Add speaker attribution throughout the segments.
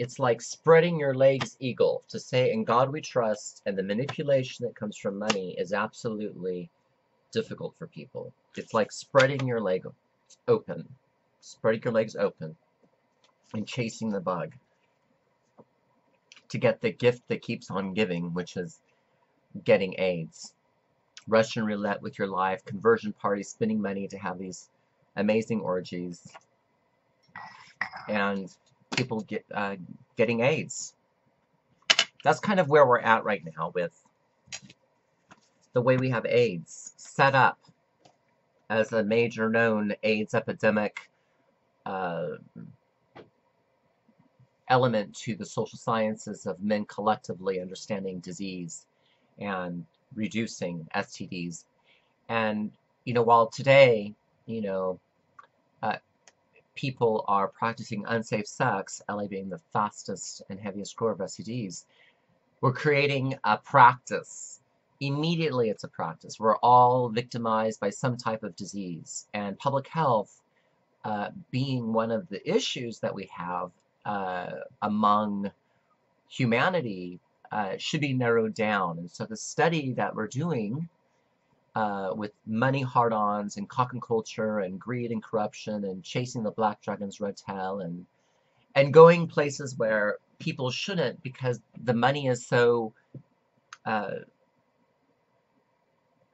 Speaker 1: It's like spreading your legs eagle to say, in God we trust, and the manipulation that comes from money is absolutely difficult for people. It's like spreading your leg open, spreading your legs open, and chasing the bug to get the gift that keeps on giving, which is getting AIDS. Russian roulette with your life, conversion parties, spending money to have these amazing orgies, and people getting AIDS. That's kind of where we're at right now with the way we have AIDS set up as a major known AIDS epidemic uh, element to the social sciences of men collectively understanding disease and reducing STDs. And, while today, you know, uh, people are practicing unsafe sex, LA being the fastest and heaviest grower of STDs, we're creating a practice. Immediately it's a practice. We're all victimized by some type of disease. And public health, being one of the issues that we have among humanity, should be narrowed down. And so the study that we're doing with money hard-ons and cock and culture and greed and corruption and chasing the black dragon's red tail and going places where people shouldn't because the money is so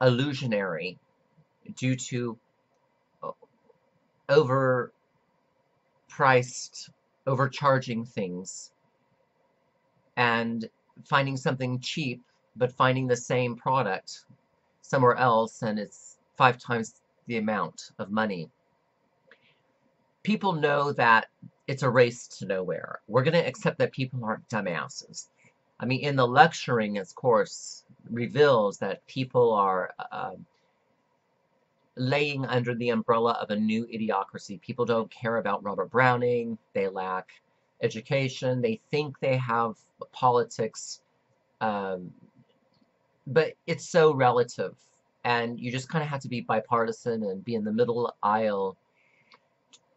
Speaker 1: illusionary due to overpriced, overcharging things and finding something cheap but finding the same product somewhere else and it's 5 times the amount of money. People know that it's a race to nowhere. We're going to accept that people aren't dumbasses. I mean, in the lecturing, of course, reveals that people are laying under the umbrella of a new idiocracy. People don't care about Robert Browning. They lack education. They think they have politics. But it's so relative. And you just kind of have to be bipartisan and be in the middle aisle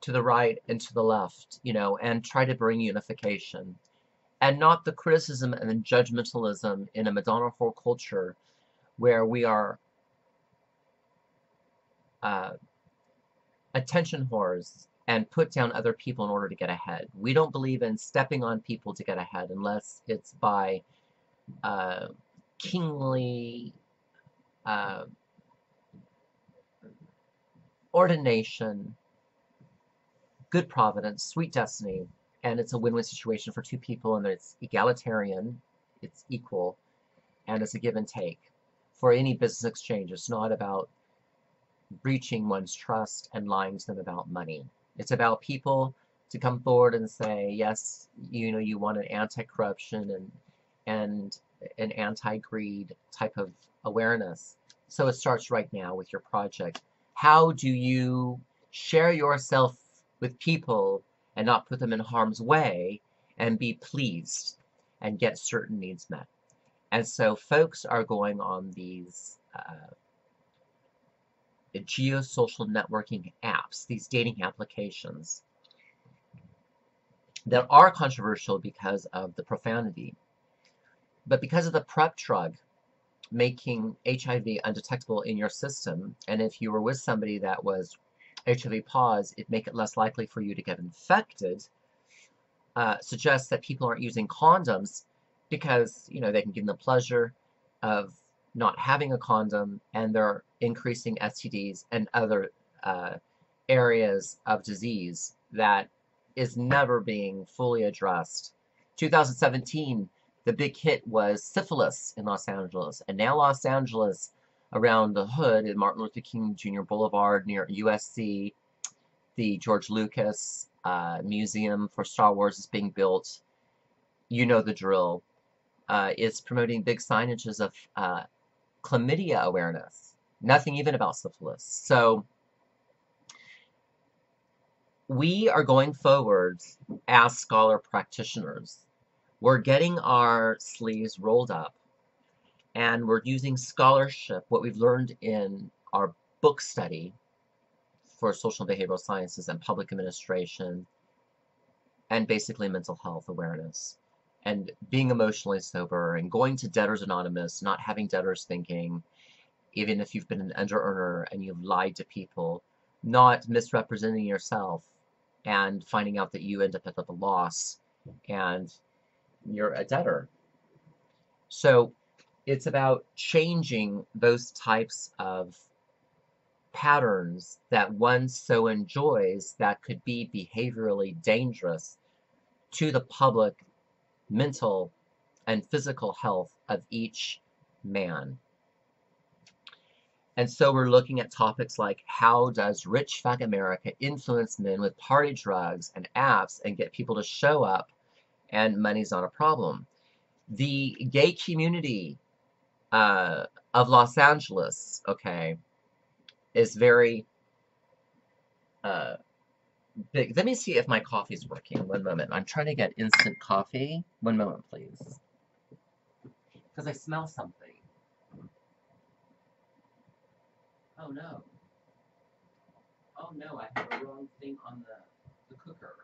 Speaker 1: to the right and to the left, and try to bring unification. And not the criticism and the judgmentalism in a Madonna whore culture where we are attention whores and put down other people in order to get ahead. We don't believe in stepping on people to get ahead unless it's by kingly ordination, good providence, sweet destiny, and it's a win-win situation for two people, and it's egalitarian, it's equal, and it's a give and take. For any business exchange, it's not about breaching one's trust and lying to them about money. It's about people to come forward and say, yes, you want an anti-corruption and an anti-greed type of awareness. So it starts right now with your project. How do you share yourself with people and not put them in harm's way and be pleased and get certain needs met? And so folks are going on these geosocial networking apps, these dating applications that are controversial because of the profanity, but because of the PrEP drug making HIV undetectable in your system, and if you were with somebody that was HIV positive, it'd make it less likely for you to get infected, suggests that people aren't using condoms because, they can give them the pleasure of not having a condom, and they're increasing STDs and other areas of disease that is never being fully addressed. 2017, the big hit was syphilis in Los Angeles, and now Los Angeles, around the hood in Martin Luther King Jr. Boulevard near USC, the George Lucas Museum for Star Wars is being built. You know the drill. It's promoting big signages of chlamydia awareness. Nothing even about syphilis. So we are going forward as scholar practitioners. We're getting our sleeves rolled up and we're using scholarship, what we've learned in our book study for social and behavioral sciences and public administration and basically mental health awareness, and being emotionally sober, and going to Debtors Anonymous, not having debtors thinking, even if you've been an under-earner and you've lied to people, not misrepresenting yourself and finding out that you end up at a loss and you're a debtor. So it's about changing those types of patterns that one so enjoys that could be behaviorally dangerous to the public mental and physical health of each man. And so we're looking at topics like, how does rich fuck America influence men with party drugs and apps and get people to show up, and money's not a problem? The gay community of Los Angeles, okay, is very big. Let me see if my coffee's working. One moment. I'm trying to get instant coffee. One moment, please. Because I smell something. Oh no. Oh no, I have the wrong thing on the cooker.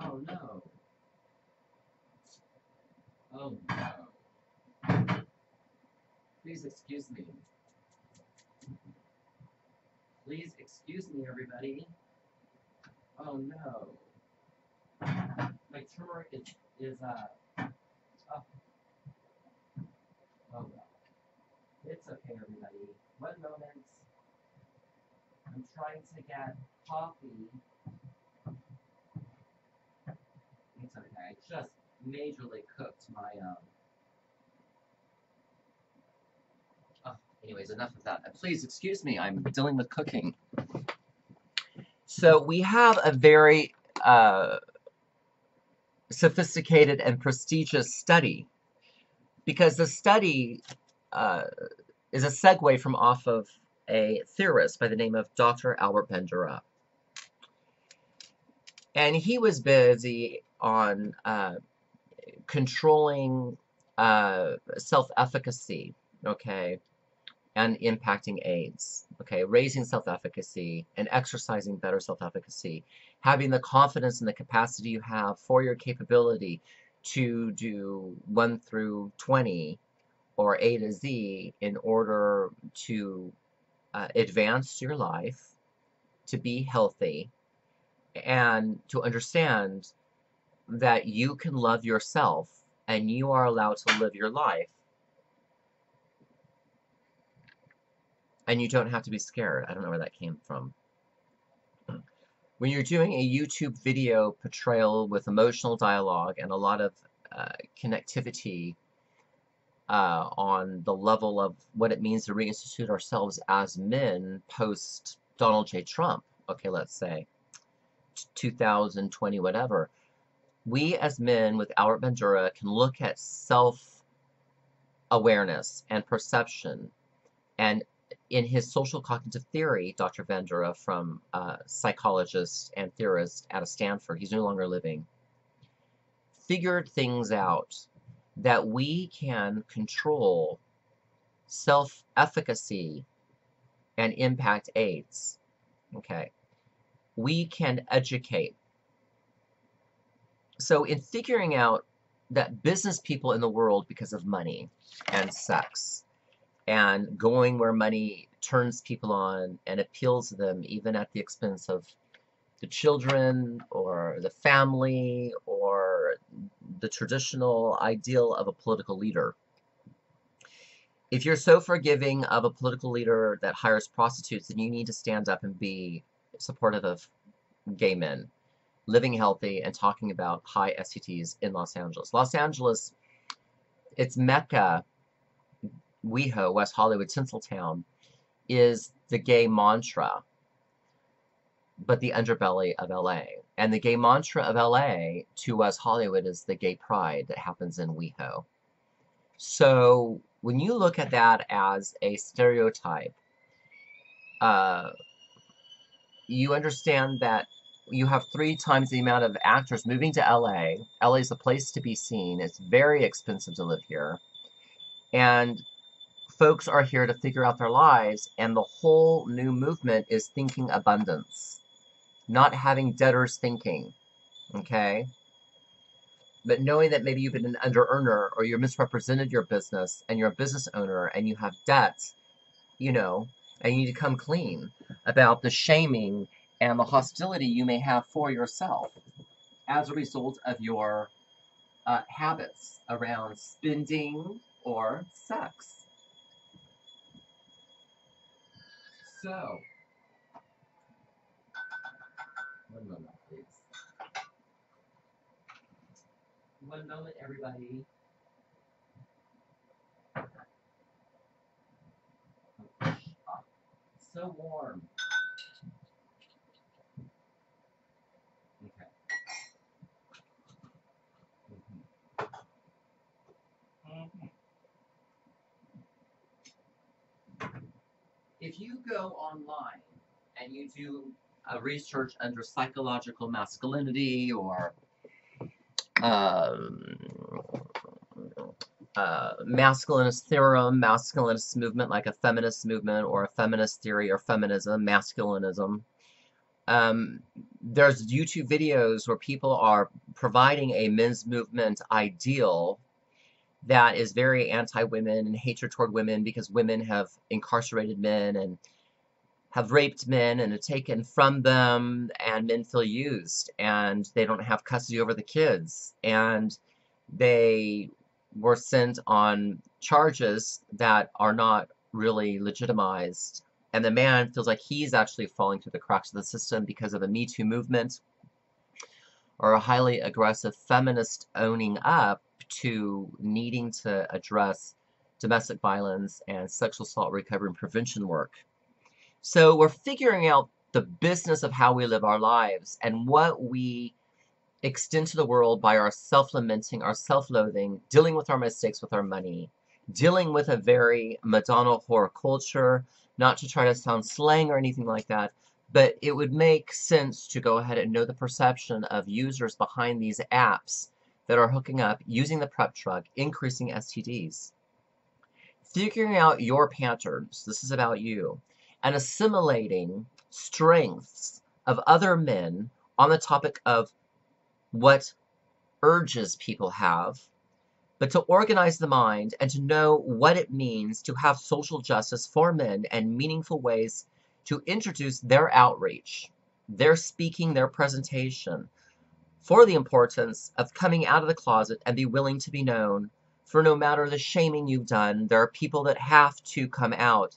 Speaker 1: Oh no. Oh no. Please excuse me. Please excuse me, everybody. Oh no. My turmeric is oh. Oh well. It's okay, everybody. One moment. I'm trying to get coffee. It's okay. I just majorly cooked my oh, anyways, enough of that. Please excuse me. I'm dealing with cooking. So we have a very sophisticated and prestigious study, because the study is a segue from off of a theorist by the name of Dr. Albert Bandura. And he was busy on controlling self-efficacy, okay, and impacting AIDS, okay, raising self-efficacy and exercising better self-efficacy, having the confidence and the capacity you have for your capability to do 1 through 20 or A to Z in order to advance your life, to be healthy, and to understand that you can love yourself and you are allowed to live your life. And you don't have to be scared. I don't know where that came from. When you're doing a YouTube video portrayal with emotional dialogue and a lot of connectivity on the level of what it means to reinstitute ourselves as men post Donald J. Trump, okay, let's say 2020, whatever, we as men with Albert Bandura can look at self-awareness and perception. And in his social cognitive theory, Dr. Bandura, from psychologist and theorist out of Stanford, he's no longer living, figured things out that we can control self-efficacy and impact AIDS. Okay. We can educate. So in figuring out that business people in the world, because of money and sex and going where money turns people on and appeals to them, even at the expense of the children or the family or the traditional ideal of a political leader. If you're so forgiving of a political leader that hires prostitutes, then you need to stand up and be supportive of gay men living healthy and talking about high STTs in Los Angeles. Los Angeles, its Mecca, WeHo, West Hollywood, Tinseltown, is the gay mantra, but the underbelly of LA. And the gay mantra of LA to West Hollywood is the gay pride that happens in WeHo. So when you look at that as a stereotype, you understand that you have 3 times the amount of actors moving to LA. LA is a place to be seen. It's very expensive to live here. And folks are here to figure out their lives, and the whole new movement is thinking abundance, not having debtors thinking. okay? But knowing that maybe you've been an under-earner or you're misrepresented your business and you're a business owner and you have debts, you know, and you need to come clean about the shaming and the hostility you may have for yourself as a result of your habits around spending or sex. So, one moment, please. One moment, everybody. Oh, so warm. Okay. Mhm. If you go online and you do research under psychological masculinity or um, masculinist theorem, masculinist movement, like a feminist movement or a feminist theory or feminism, masculinism. There's YouTube videos where people are providing a men's movement ideal that is very anti-women and hatred toward women because women have incarcerated men and have raped men and have taken from them, and men feel used and they don't have custody over the kids, and they were sent on charges that are not really legitimized, and the man feels like he's actually falling through the cracks of the system because of a Me Too movement or a highly aggressive feminist owning up to needing to address domestic violence and sexual assault recovery and prevention work. So we're figuring out the business of how we live our lives and what we extend to the world by our self-lamenting, our self-loathing, dealing with our mistakes with our money, dealing with a very Madonna whore culture, not to try to sound slang or anything like that, but it would make sense to go ahead and know the perception of users behind these apps that are hooking up, using the PrEP drug, increasing STDs. Figuring out your patterns, this is about you, and assimilating strengths of other men on the topic of what urges people have, but to organize the mind and to know what it means to have social justice for men and meaningful ways to introduce their outreach, their speaking, their presentation, for the importance of coming out of the closet and be willing to be known. For no matter the shaming you've done, there are people that have to come out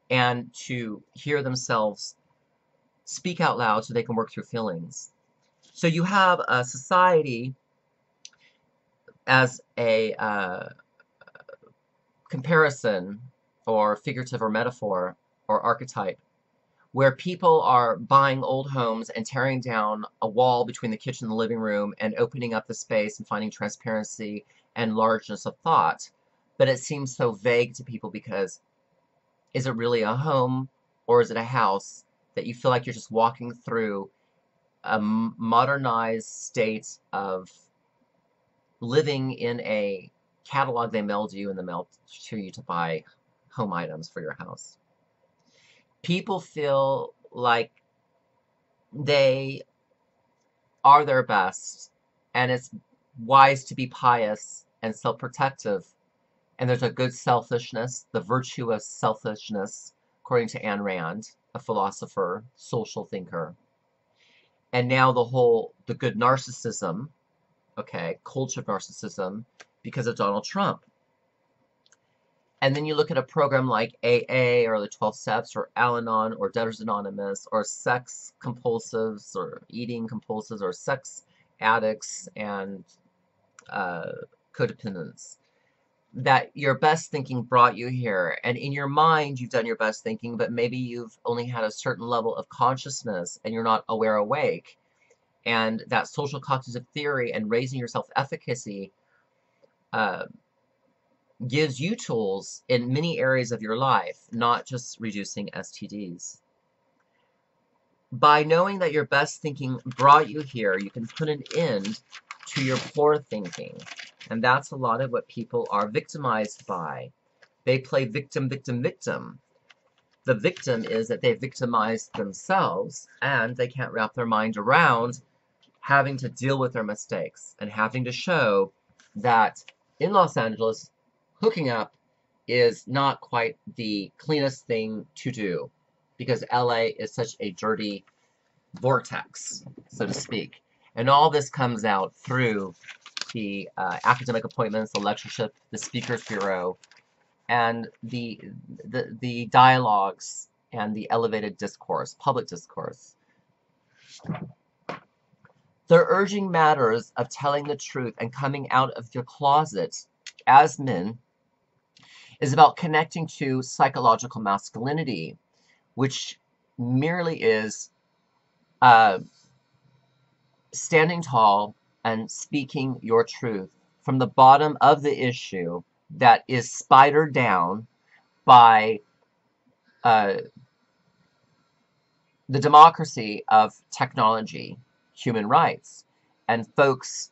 Speaker 1: and to hear themselves speak out loud so they can work through feelings. So you have a society as a comparison or figurative or metaphor or archetype where people are buying old homes and tearing down a wall between the kitchen and the living room and opening up the space and finding transparency and largeness of thought. But it seems so vague to people because is it really a home or is it a house that you feel like you're just walking through a modernized state of living in a catalog they mailed you in the mail to you to buy home items for your house. People feel like they are their best, and it's wise to be pious and self-protective. And there's a good selfishness, the virtue of selfishness, according to Ayn Rand, a philosopher, social thinker. And now the good narcissism, okay, culture of narcissism, because of Donald Trump. And then you look at a program like AA or the 12 Steps or Al-Anon or Debtors Anonymous or sex compulsives or eating compulsives or sex addicts and codependents. That your best thinking brought you here. And in your mind, you've done your best thinking, but maybe you've only had a certain level of consciousness and you're not aware awake. And that social cognitive theory and raising your self-efficacy gives you tools in many areas of your life, not just reducing STDs. By knowing that your best thinking brought you here, you can put an end to your poor thinking. And that's a lot of what people are victimized by. They play victim, victim, victim. The victim is that they victimized themselves and they can't wrap their mind around having to deal with their mistakes and having to show that in Los Angeles, hooking up is not quite the cleanest thing to do because LA is such a dirty vortex, so to speak. And all this comes out through the academic appointments, the lectureship, the speakers bureau, and the dialogues and the elevated discourse, public discourse. The urging matters of telling the truth and coming out of your closet as men is about connecting to psychological masculinity, which merely is standing tall and speaking your truth from the bottom of the issue that is spidered down by the democracy of technology, human rights, and folks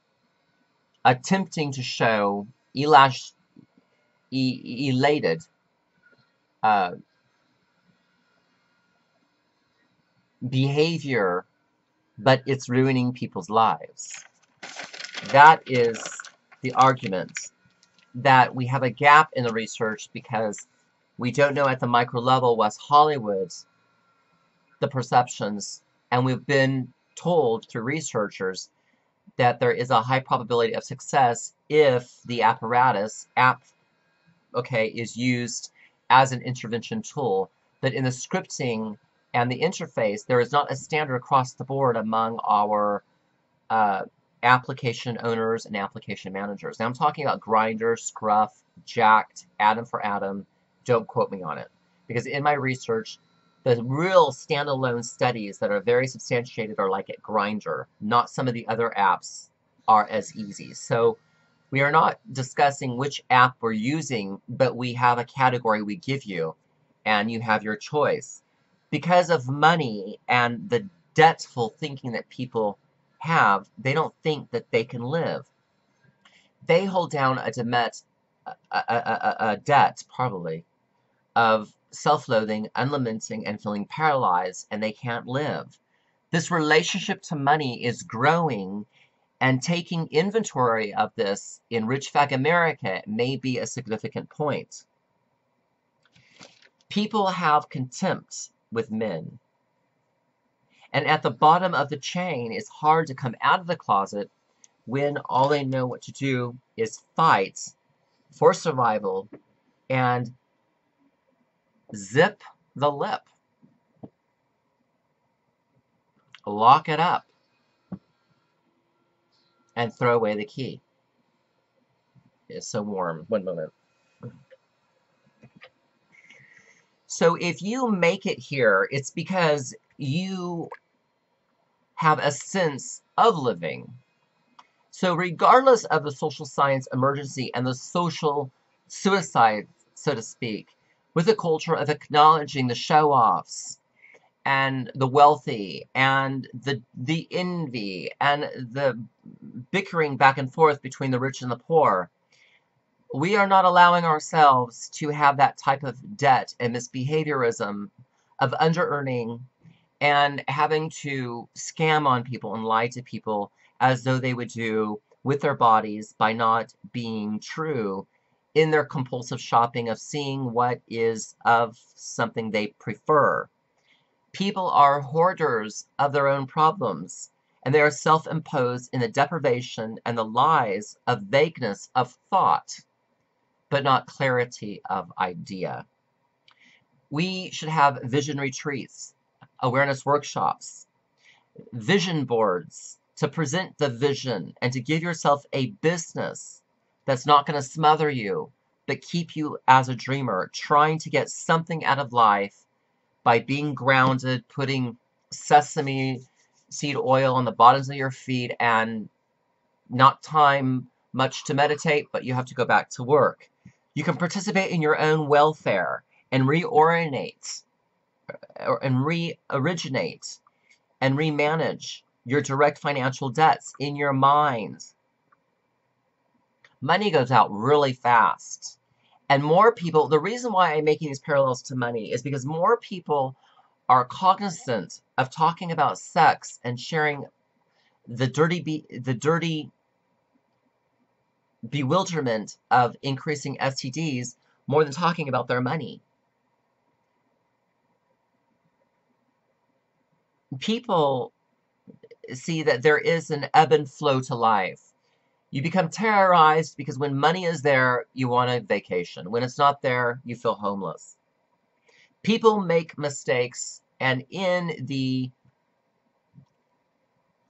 Speaker 1: attempting to show elated behavior, but it's ruining people's lives. That is the argument, that we have a gap in the research because we don't know at the micro level West Hollywood the perceptions, and we've been told through researchers that there is a high probability of success if the apparatus, is used as an intervention tool. But in the scripting and the interface, there is not a standard across the board among our application owners and application managers. Now I'm talking about Grindr, Scruff, Jacked, Atom for Atom. Don't quote me on it. Because in my research, the real standalone studies that are very substantiated are like at Grindr. Not some of the other apps are as easy. So we are not discussing which app we're using, but we have a category we give you, and you have your choice. Because of money and the debtful thinking that people have, they don't think that they can live. They hold down a debt, probably, of self-loathing, unlamenting, and feeling paralyzed, and they can't live. This relationship to money is growing, and taking inventory of this in Rich Fag America may be a significant point. People have contempt with men. And at the bottom of the chain, it's hard to come out of the closet when all they know what to do is fight for survival and zip the lip. Lock it up and throw away the key. It's so warm. One moment. So if you make it here, it's because you have a sense of living. So regardless of the social science emergency and the social suicide, so to speak, with a culture of acknowledging the show-offs and the wealthy and the envy and the bickering back and forth between the rich and the poor, we are not allowing ourselves to have that type of debt and misbehaviorism of under-earning and having to scam on people and lie to people as though they would do with their bodies by not being true in their compulsive shopping of seeing what is of something they prefer. People are hoarders of their own problems, and they are self-imposed in the deprivation and the lies of vagueness of thought, but not clarity of idea. We should have vision retreats, awareness workshops, vision boards to present the vision and to give yourself a business that's not going to smother you, but keep you as a dreamer, trying to get something out of life by being grounded, putting sesame seed oil on the bottoms of your feet, and not time much to meditate, but you have to go back to work. You can participate in your own welfare and reorienate and re-originate and remanage your direct financial debts in your mind. Money goes out really fast. And more people, the reason why I'm making these parallels to money is because more people are cognizant of talking about sex and sharing the dirty bewilderment of increasing STDs more than talking about their money. People see that there is an ebb and flow to life. You become terrorized because when money is there, you want a vacation. When it's not there, you feel homeless. People make mistakes, and in the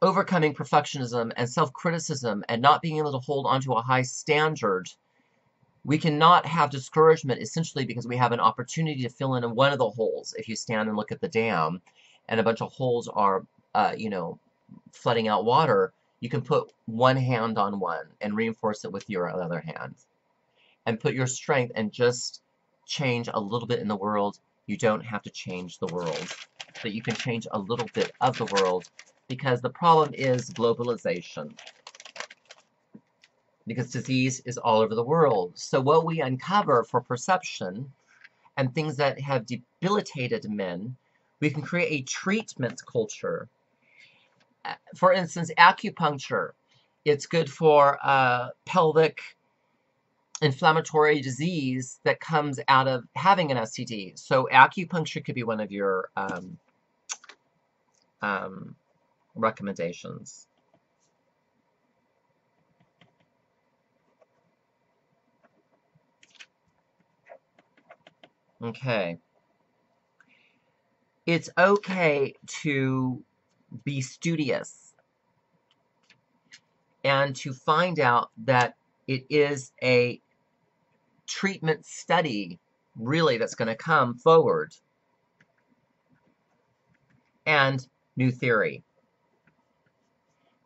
Speaker 1: overcoming perfectionism and self-criticism and not being able to hold onto a high standard, we cannot have discouragement essentially because we have an opportunity to fill in one of the holes. If you stand and look at the dam and a bunch of holes are, flooding out water, you can put one hand on one and reinforce it with your other hand. And put your strength and just change a little bit in the world. You don't have to change the world, but you can change a little bit of the world, because the problem is globalization. Because disease is all over the world. So what we uncover for perception and things that have debilitated men, we can create a treatment culture. For instance, acupuncture. It's good for pelvic inflammatory disease that comes out of having an STD. So acupuncture could be one of your recommendations. Okay. It's okay to be studious and to find out that it is a treatment study, really, that's going to come forward. And new theory.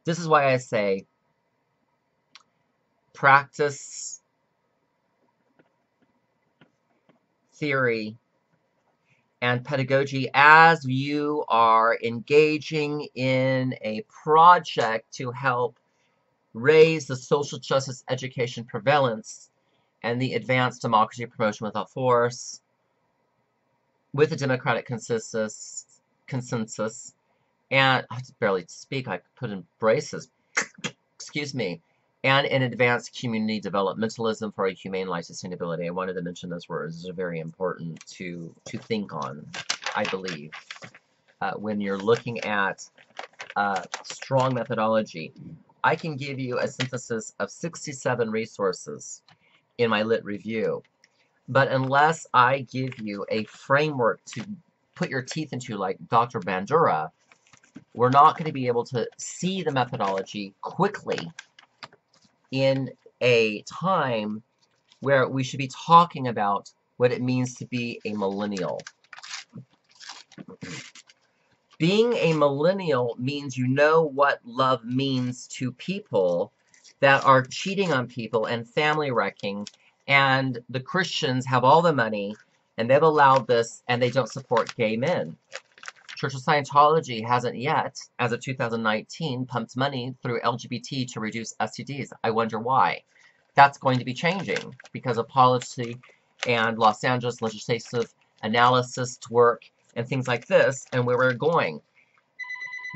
Speaker 1: This is why I say practice theory and pedagogy as you are engaging in a project to help raise the social justice education prevalence and the advanced democracy promotion without force with a democratic consensus, and I can barely speak, I put in braces, excuse me, and an advanced community developmentalism for a humane life sustainability. I wanted to mention those words. They're very important to think on, I believe, when you're looking at strong methodology. I can give you a synthesis of 67 resources in my lit review, but unless I give you a framework to put your teeth into, like Dr. Bandura, we're not going to be able to see the methodology quickly in a time where we should be talking about what it means to be a millennial. Being a millennial means you know what love means to people that are cheating on people and family wrecking, and the Christians have all the money, and they've allowed this, and they don't support gay men. Church of Scientology hasn't yet, as of 2019, pumped money through LGBT to reduce STDs. I wonder why. That's going to be changing because of policy and Los Angeles legislative analysis work and things like this, and where we're going.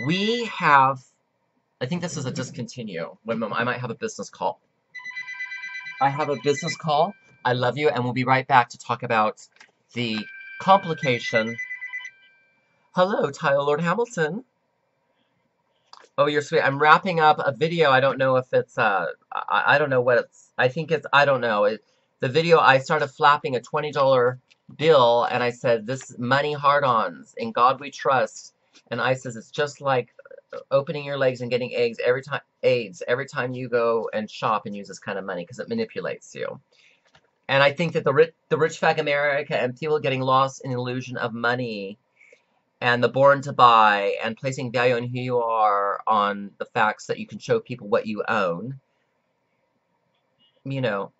Speaker 1: We have, I think this is a discontinue. Wait a moment, I might have a business call. I have a business call. I love you, and we'll be right back to talk about the complication. Hello, Tyle Lord Hamilton. Oh, you're sweet. I'm wrapping up a video. I don't know if it's, I don't know what it's, I think it's, I don't know. The video, I started flapping a $20 bill, and I said, this money hard-ons, in God we trust. And I says, it's just like opening your legs and getting AIDS every time you go and shop and use this kind of money, because it manipulates you. And I think that the rich fag America and people getting lost in the illusion of money and the born to buy and placing value on who you are on the facts that you can show people what you own. You know,